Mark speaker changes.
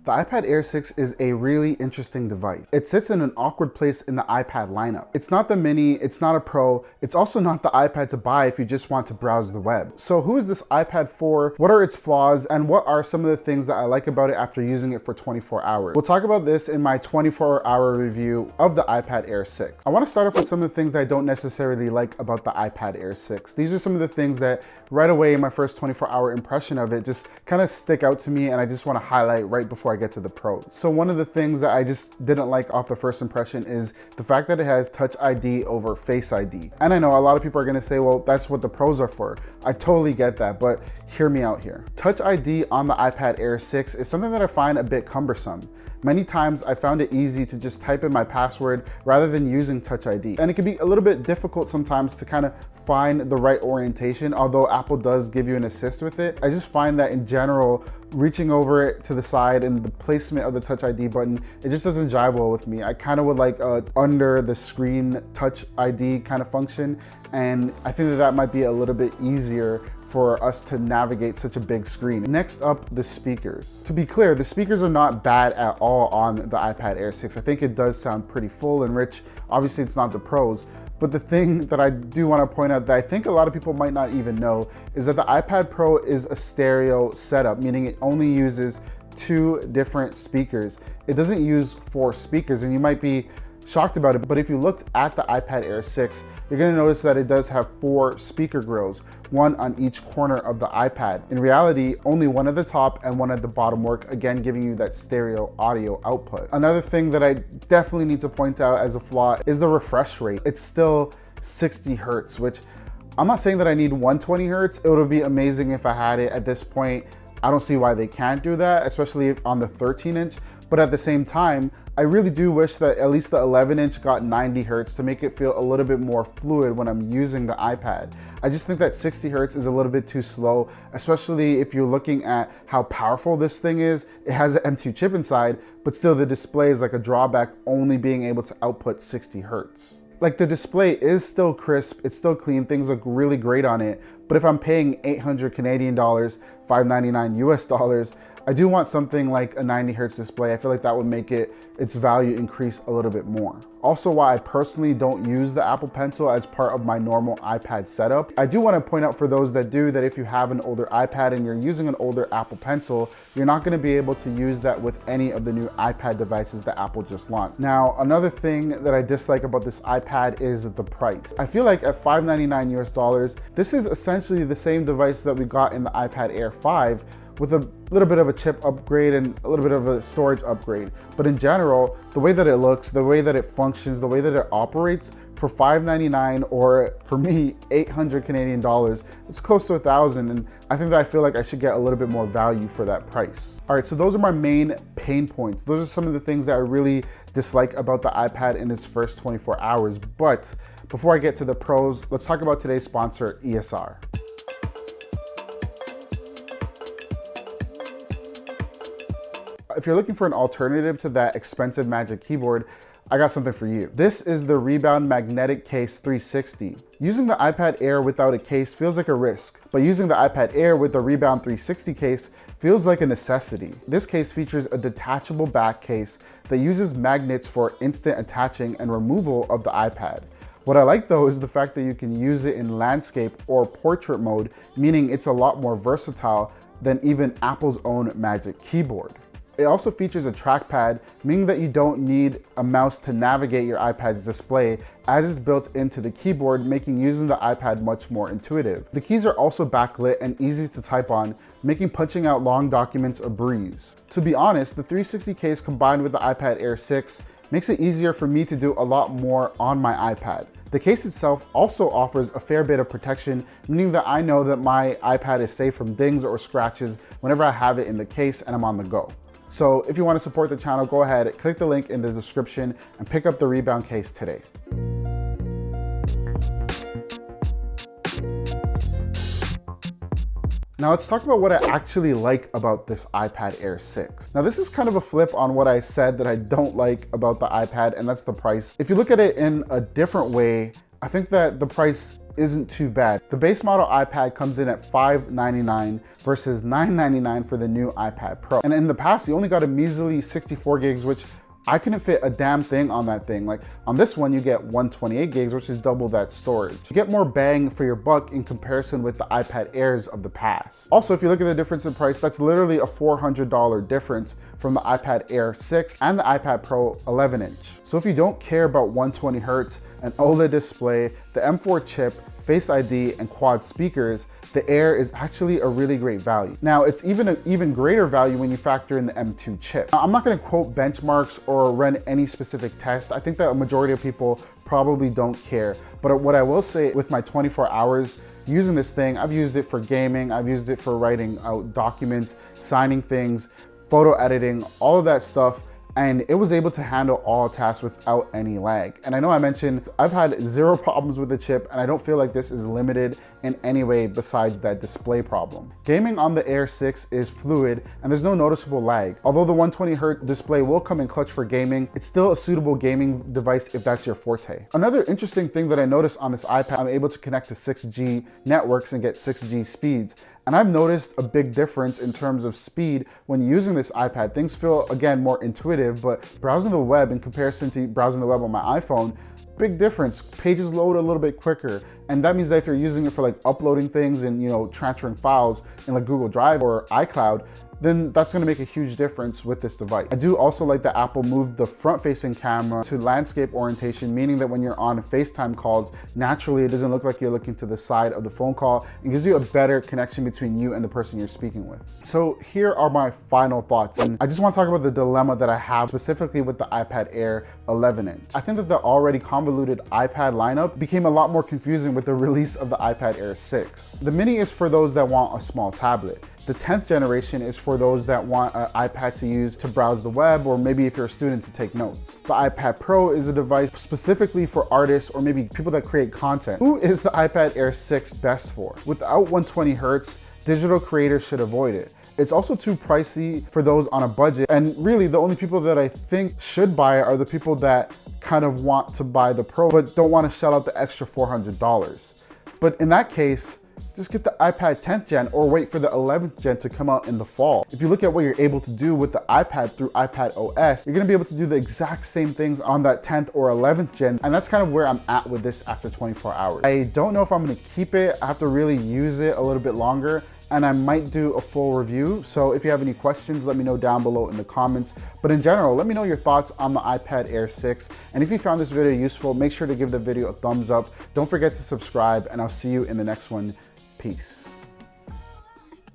Speaker 1: The iPad Air 6 is a really interesting device. It sits in an awkward place in the iPad lineup. It's not the mini, it's not a Pro, it's also not the iPad to buy if you just want to browse the web. So who is this iPad for? What are its flaws? And what are some of the things that I like about it after using it for 24 hours? We'll talk about this in my 24-hour review of the iPad Air 6. I want to start off with some of the things I don't necessarily like about the iPad Air 6. These are some of the things that right away in my first 24-hour impression of it just kind of stick out to me, and I just want to highlight right before I get to the pros. So one of the things that I just didn't like off the first impression is the fact that it has Touch ID over Face ID. And I know a lot of people are gonna say, well, that's what the pros are for. I totally get that, but hear me out here. Touch ID on the iPad Air 6 is something that I find a bit cumbersome. Many times I found it easy to just type in my password rather than using Touch ID. And it can be a little bit difficult sometimes to kind of find the right orientation, although Apple does give you an assist with it. I just find that in general, reaching over it to the side and the placement of the Touch ID button, it just doesn't jive well with me. I kind of would like a under the screen Touch ID kind of function, and I think that that might be a little bit easier for us to navigate such a big screen. Next up, the speakers. To be clear, the speakers are not bad at all on the iPad Air 6. I think it does sound pretty full and rich. Obviously, it's not the pros. But the thing that I do want to point out that I think a lot of people might not even know is that the iPad Pro is a stereo setup, meaning it only uses 2 different speakers. It doesn't use 4 speakers, and you might be shocked about it, but if you looked at the iPad Air 6, you're gonna notice that it does have 4 speaker grills, 1 on each corner of the iPad. In reality, only 1 at the top and 1 at the bottom work, again giving you that stereo audio output. Another thing that I definitely need to point out as a flaw is the refresh rate. It's still 60 Hertz, which I'm not saying that I need 120 Hertz. It would be amazing if I had it at this point. I don't see why they can't do that, especially on the 13-inch. But at the same time, I really do wish that at least the 11-inch got 90 Hertz to make it feel a little bit more fluid when I'm using the iPad. I just think that 60 Hertz is a little bit too slow, especially if you're looking at how powerful this thing is. It has an M2 chip inside, but still the display is like a drawback, only being able to output 60 Hertz. Like, the display is still crisp, it's still clean, things look really great on it, but if I'm paying 800 Canadian dollars, $599 US dollars, I do want something like a 90 Hertz display. I feel like that would make its value increase a little bit more. Also, why I personally don't use the Apple Pencil as part of my normal iPad setup. I do want to point out for those that do, that if you have an older iPad and you're using an older Apple Pencil, you're not going to be able to use that with any of the new iPad devices that Apple just launched. Now, another thing that I dislike about this iPad is the price. I feel like at $599 US dollars, this is essentially the same device that we got in the iPad Air 5, with a little bit of a chip upgrade and a little bit of a storage upgrade. But in general, the way that it looks, the way that it functions, the way that it operates, for $599, or for me, 800 Canadian dollars, it's close to 1,000, and I think that I feel like I should get a little bit more value for that price. All right, so those are my main pain points. Those are some of the things that I really dislike about the iPad in its first 24 hours. But before I get to the pros, let's talk about today's sponsor, ESR. If you're looking for an alternative to that expensive Magic Keyboard, I got something for you. This is the Rebound Magnetic Case 360. Using the iPad Air without a case feels like a risk, but using the iPad Air with the Rebound 360 case feels like a necessity. This case features a detachable back case that uses magnets for instant attaching and removal of the iPad. What I like though is the fact that you can use it in landscape or portrait mode, meaning it's a lot more versatile than even Apple's own Magic Keyboard. It also features a trackpad, meaning that you don't need a mouse to navigate your iPad's display, as it's built into the keyboard, making using the iPad much more intuitive. The keys are also backlit and easy to type on, making punching out long documents a breeze. To be honest, the 360 case combined with the iPad Air 6 makes it easier for me to do a lot more on my iPad. The case itself also offers a fair bit of protection, meaning that I know that my iPad is safe from dings or scratches whenever I have it in the case and I'm on the go. So if you want to support the channel, go ahead, click the link in the description and pick up the Rebound case today. Now let's talk about what I actually like about this iPad Air 6. Now this is kind of a flip on what I said that I don't like about the iPad, and that's the price. If you look at it in a different way, I think that the price isn't too bad. The base model iPad comes in at $599 versus $999 for the new iPad Pro. And in the past, you only got a measly 64 gigs, which I couldn't fit a damn thing on that thing. Like on this one, you get 128 gigs, which is double that storage. You get more bang for your buck in comparison with the iPad Airs of the past. Also, if you look at the difference in price, that's literally a $400 difference from the iPad Air 6 and the iPad Pro 11-inch. So if you don't care about 120 Hertz, an OLED display, the M4 chip, FaceID, and quad speakers, the Air is actually a really great value. Now, it's even greater value when you factor in the M2 chip. Now, I'm not gonna quote benchmarks or run any specific test. I think that a majority of people probably don't care. But what I will say, with my 24 hours using this thing, I've used it for gaming, I've used it for writing out documents, signing things, photo editing, all of that stuff. And it was able to handle all tasks without any lag. And I know I mentioned I've had 0 problems with the chip, and I don't feel like this is limited in any way besides that display problem. Gaming on the Air 6 is fluid and there's no noticeable lag. Although the 120 Hz display will come in clutch for gaming, it's still a suitable gaming device if that's your forte. Another interesting thing that I noticed on this iPad, I'm able to connect to 6G networks and get 6G speeds. And I've noticed a big difference in terms of speed when using this iPad. Things feel, again, more intuitive, but browsing the web in comparison to browsing the web on my iPhone, big difference. Pages load a little bit quicker. And that means that if you're using it for like uploading things and, you know, transferring files in like Google Drive or iCloud, then that's gonna make a huge difference with this device. I do also like that Apple moved the front-facing camera to landscape orientation, meaning that when you're on FaceTime calls, naturally it doesn't look like you're looking to the side of the phone call and gives you a better connection between you and the person you're speaking with. So here are my final thoughts. And I just wanna talk about the dilemma that I have specifically with the iPad Air 11-inch. I think that the already convoluted iPad lineup became a lot more confusing with the release of the iPad Air 6. The Mini is for those that want a small tablet. The 10th generation is for those that want an iPad to use to browse the web, or maybe if you're a student to take notes. The iPad Pro is a device specifically for artists or maybe people that create content. Who is the iPad Air 6 best for? Without 120 Hertz, digital creators should avoid it. It's also too pricey for those on a budget. And really the only people that I think should buy it are the people that kind of want to buy the Pro, but don't want to shell out the extra $400. But in that case, just get the iPad 10th gen or wait for the 11th gen to come out in the fall. If you look at what you're able to do with the iPad through iPad OS, you're gonna be able to do the exact same things on that 10th or 11th gen. And that's kind of where I'm at with this after 24 hours. I don't know if I'm gonna keep it. I have to really use it a little bit longer, and I might do a full review. So if you have any questions, let me know down below in the comments. But in general, let me know your thoughts on the iPad Air 6. And if you found this video useful, make sure to give the video a thumbs up. Don't forget to subscribe, and I'll see you in the next one. Peace.